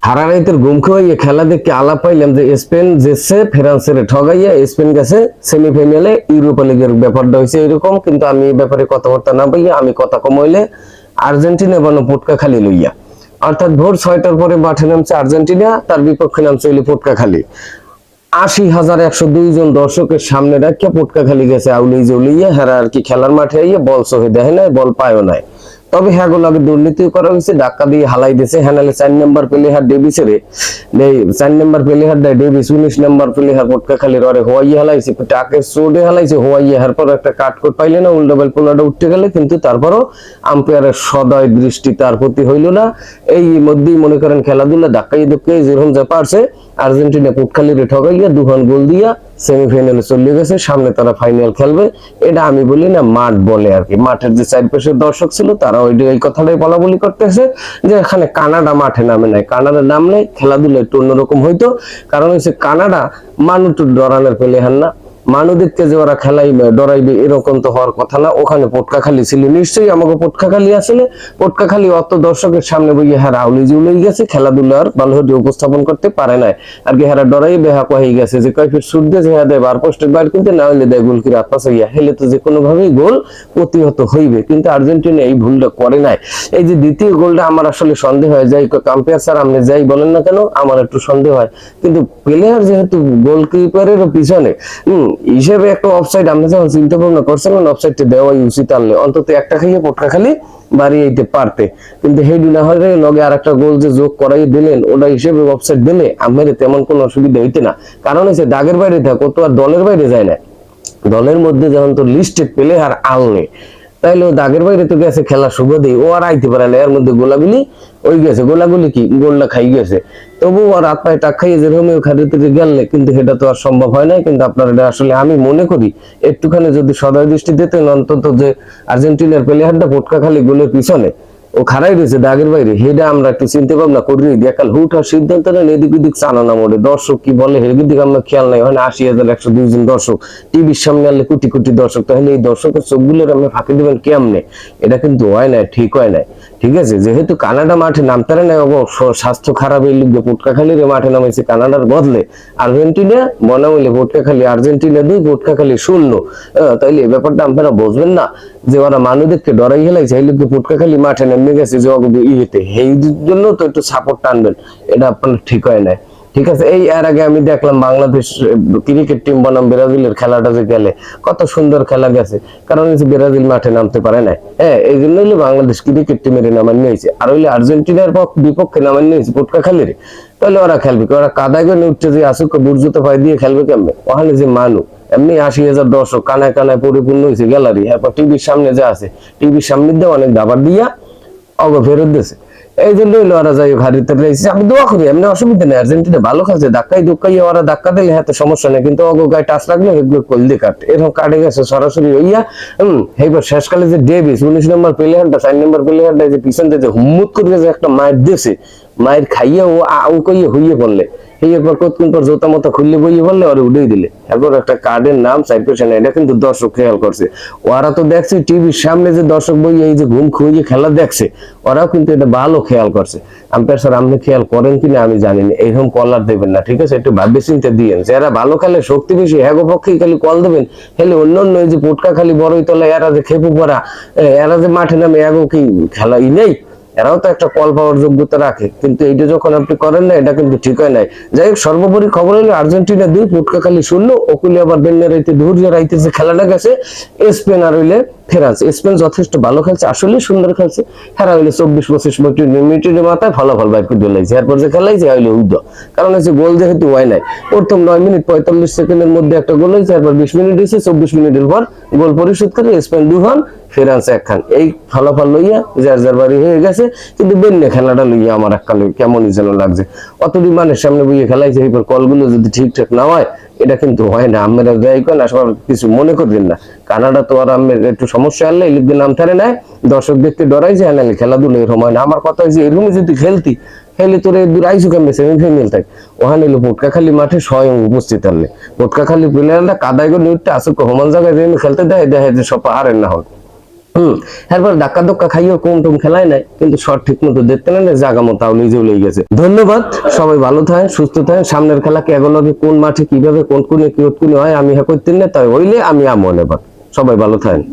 সারা রাতের ঘুম খাওয়াইয়া খেলা দেখে আলাপ পাইলাম যে স্পেন জেছে ফ্রান্সের ঠগাইয়া স্পেন গেছে সেমিফাইনালে ইউরোপা লিগের ব্যাপারটা হয়েছে এরকম। কিন্তু আমি এই ব্যাপারে কথাবার্তা না পাইয়া আমি কথা কমাইলে আর্জেন্টিনা বানো পটকা খালি লইয়া, অর্থাৎ ভোর 6টার পরে মাঠে নামছে আর্জেন্টিনা, তার বিপক্ষে নামছে হইলে পটকা খালি। 80,102 জন দর্শকের সামনে রাখিয়া পটকা খালি গেছে আউলিয়ে জউলিয়ে। হেরা আর কি খেলার মাঠে আইয়া বল সহে দেখে নাই, বল পায়ও নাই। তবে হ্যাগুলো আগে দুর্নীতি করা হয়েছে, ধাক্কা দিয়ে হালাই দিয়েছে। হ্যানালে 4 নম্বর প্লেয়ার ডেভিসের 4 নম্বর প্লেয়ার দেয় ডেভিস, 19 নম্বর প্লেয়ার পটকা খালি ররে হওয়াইয়া হালাইছে, টাকে সোডে হালাইছে হওয়াইয়া। এরপর একটা কাট কোট পাইলে না, উল্টো বেল পোলাটা উঠতে গেলে, কিন্তু তারপরও আম্পায়ারের সদয় দৃষ্টি তার প্রতি হইল না। এই মধ্যেই মনে করেন খেলাধুলা ধাক্কাই ধুক্কাই যেরকম যা পারছে আর্জেন্টিনা পটখালিরে ঠগাইয়া 2 গোল দিয়া সেমিফাইনালে চলে গেছে। সামনে তারা ফাইনাল খেলবে। এটা আমি বলি না, মাঠ বলে আর কি। মাঠের যে চারপাশের দর্শক ছিল তারা এই কথাটাই বলা বলি করতেছে যে এখানে কানাডা মাঠে নামে নাই, কানাডা নামলে খেলাধুলা একটু অন্যরকম হইতো। কারণ হচ্ছে কানাডা মানুষ ডরানোর প্লেয়ার না, মানুষদেরকে যে ওরা খেলাই ডরাইবে এরকম তো হওয়ার কথা না। ওখানে পটকাখালি ছিল, নিশ্চয়ই আমাকে পটকাখালি আসলে পটকাখালি অত দর্শকের সামনে বইয়ে হারা আউলি জুলেই গেছে, খেলাধুলার ভালো উপস্থাপন করতে পারে নাই আর কি। হারা ডরাই বেহা কয়ে গেছে যে কয় ফিট সুদ দিয়ে যেহা দেয় বার পোস্টের বাইর, কিন্তু না হইলে দেয় গোল কিরা পাশে গিয়া হেলে তো যে কোনো ভাবেই গোল প্রতিহত হইবে। কিন্তু আর্জেন্টিনা এই ভুলটা করে নাই। এই যে দ্বিতীয় গোলটা আমার আসলে সন্দেহ হয়, যাই আম্পায়ার স্যার আপনি যাই বলেন না কেন আমার একটু সন্দেহ হয়, কিন্তু প্লেয়ার যেহেতু গোলকিপারের পিছনে হিসেবে একটা অফসাইড আমরা যখন চিন্তা ভাবনা করছিলাম অফসাইডটা দেওয়াই উচিত, আনলে অন্তত একটা খাইয়ে পটকা খালি বাড়িয়ে দিতে পারতে। কিন্তু হেডি না হলে লগে আর একটা গোল যে যোগ করাই দিলেন, ওটা হিসেবে অফসাইড দিলে আমার তেমন কোনো অসুবিধা হইতে না। কারণ হচ্ছে দাগের বাইরে থাকো তো আর দলের বাইরে যায় না, দলের মধ্যে যখন তো লিস্টেড প্লেয়ার আনলে তাইলে ও দাগের বাইরে তো গেছে খেলা সুবাদে, ও আর আইতে পারে না। এর মধ্যে গোলাগুলি ওই গেছে, গোলাগুলি কি গোলটা খাই গেছে, তবু আর হাত পায়ে টাক খাইয়ে যেরকম খাদিতে গেলে, কিন্তু সেটা তো আর সম্ভব হয় না। কিন্তু আপনার এটা আসলে আমি মনে করি একটুখানি যদি সদয় দৃষ্টি দিতেন, অন্তত যে আর্জেন্টিনার প্লেয়ারটা পটকা খালি গোলের পিছনে ও খারাই রয়েছে দাগের বাইরে, সেটা আমরা একটু চিন্তা ভাবনা করি। দেখাল হুটার সিদ্ধান্ত নেন এদিক ওদিক চালানো মোড়ে দর্শক কি বলে সেদিক দিকে আমরা খেয়াল নাই। ওখানে 80,102 জন দর্শক, টিভির সামনে আনলে কোটি কোটি দর্শক, তাহলে এই দর্শকের চোখগুলোর আমরা ফাঁকি দেবেন কেমনে? এটা কিন্তু হয় না, ঠিক হয় না। ঠিক আছে, যেহেতু কানাডা মাঠে নামতারে নাই, স্বাস্থ্য খারাপ এই লোক পটকাখালির মাঠে নামাইছে কানাডার বদলে আর্জেন্টিনা মনে হইলে পটকাখালি আর্জেন্টিনা 2 পটকাখালি 0। তাইলে এই ব্যাপারটা আপনারা বুঝবেন না যে ওরা মানুষদেরকে ডরাই হেলাইছে, এই লোককে পটকাখালি মাঠে নেমে গেছে যে ইয়েতে, এই জন্য তো একটু সাপোর্ট টানবেন, এটা আপনার ঠিক হয় না। ঠিক আছে, এই এর আগে আমি দেখলাম বাংলাদেশ ক্রিকেট টিম বনাম ব্রাজিলের খেলাটা যে গেলে কত সুন্দর খেলা গেছে, কারণ ব্রাজিল মাঠে নামতে পারে না। হ্যাঁ, এই জন্য হইলে বাংলাদেশ ক্রিকেট টিমের নামান নিয়েছে, আর হইলে আর্জেন্টিনার বিপক্ষে নামান নিয়েছে পটকাখালির, তাহলে ওরা খেলবে, ওরা কাদায় করে উঠছে যে আসুক বুর্জুতে পাই দিয়ে খেলবে কেমনে? ওখানে যে মানুষ এমনি 80,000 দর্শক কানায় কানায় পরিপূর্ণ হয়েছে গ্যালারি, এরপর টিভির সামনে যে আছে টিভির সামনে দিয়ে অনেক দাবার দিয়া অগ ফেরত দিয়েছে। এই জন্য ওরা যাই হারিতে রয়েছে। আমি দোয়া করি, এমনি অসুবিধা নেই, আর্জেন্টিনা ভালো খেলছে, ধাক্কাই ধুক্কাই ওরা ধাক্কা দিলে হাতে সমস্যা নেই, কিন্তু অগ গায়ে টাচ লাগলে এগুলো কলদি কাট এরকম কাটে গেছে সরাসরি হইয়া। এইবার শেষকালে যে ডেভিস 19 নম্বর প্লেয়ারটা 4 নম্বর প্লেয়ারটা যে পিছন দিয়ে হুম্মুত করে যে একটা মায়ের দিয়েছে, মায়ের খাইয়া ও আউ কইয়ে হইয়ে পড়লে এরপর কতক্ষণ পর জোতা মতো খুললে বইয়ে বললে ওরা উড়েই দিলে। এরপর একটা কার্ডের নাম সাইপ্রেশন, এটা কিন্তু দর্শক খেয়াল করছে। ওরা তো দেখছে টিভির সামনে যে দর্শক বই এই যে ঘুম খুঁয়ে খেলা দেখছে, ওরাও কিন্তু এটা ভালো খেয়াল করছে। আম্পায়ার স্যার আপনি খেয়াল করেন কিনা আমি জানি না, এইরকম কলার দেবেন না, ঠিক আছে? একটু ভাববে চিন্তা দিয়েন, যারা ভালো খেলে শক্তি বেশি হ্যাগো পক্ষে খালি কল দেবেন। হেলে অন্য অন্য এই যে পটকা খালি বড়ই তলা এরা যে খেপু পড়া, এরা যে মাঠে নামে এগো কি খেলাই নেই, এরাও তো একটা কল পাওয়ার যোগ্যতা রাখে, কিন্তু এইটা যখন আপনি করেন না এটা কিন্তু ঠিক হয় নাই। যাই হোক, সর্বোপরি খবর হলো আর্জেন্টিনা 2 পটকাখালি 0। ওকুলি আবার বেন্না রাইতে ধৈর্য রাইতে যে খেলাটা গেছে স্পেন আর হইলে ফ্রান্স। স্পেন যথেষ্ট ভালো খেলছে, আসলে সুন্দর খেলছে। হেরা হইলে 24-25 মিনিটের মাথায় ফলাফল বাইক করে দিলাইছে, এরপর যে খেলাইছে হইলে উদ্য, কারণ হচ্ছে গোল যেহেতু হয় নাই। প্রথম 9 মিনিট 45 সেকেন্ডের মধ্যে একটা গোল হয়েছে, এরপর 20 মিনিট হয়েছে, 24 মিনিটের পর গোল পরিশোধ করে স্পেন 2 খান ফ্রান্স 1 খান। এই ফলাফল লইয়া যার বাড়ি হয়ে গেছে, কিন্তু বেন্নে খেলাটা লইয়া আমার এককালে কেমনই যেন লাগছে। অতটি মানের সামনে বইয়ে খেলাইছে, এরপর কলগুলো যদি ঠিকঠাক না হয় এটা কিন্তু হয় না। আমরা যাই করেন আসলে কিছু মনে করবেন না, কানাডা তো আর আমি একটু সমস্যা হলে এই লিগের নাম ছাড়ে নাই, দর্শক দেখতে ডরাই যায় না, খেলাধুলো এরকম হয় না। আমার কথা হয়েছে এরকমই যদি খেলতি হেলে তোর দূর আইসু কেমন সেমিফাইনাল থাকে, ওখানে এলো পটকাখালি মাঠে স্বয়ং উপস্থিত আনলে পটকাখালি প্লেয়াররা কাদায় করে নিউটটা আসুক সমান জায়গায় খেলতে দেয়, দেখে যে সব হারেন না হন। এরপর ধাক্কা ধক্কা খাইও কম টম খেলায় নাই, কিন্তু শট ঠিক মতো দেখতে না জায়গা মতো আউলি জউলেই গেছে। ধন্যবাদ, সবাই ভালো থাকেন, সুস্থ থাকেন। সামনের খেলা কেগুলোকে কোন মাঠে কিভাবে কোন কোনে কি হয় আমি হ্যাঁ করতেন না, তাই হইলে আমি আমন। এবার সবাই ভালো থাকেন।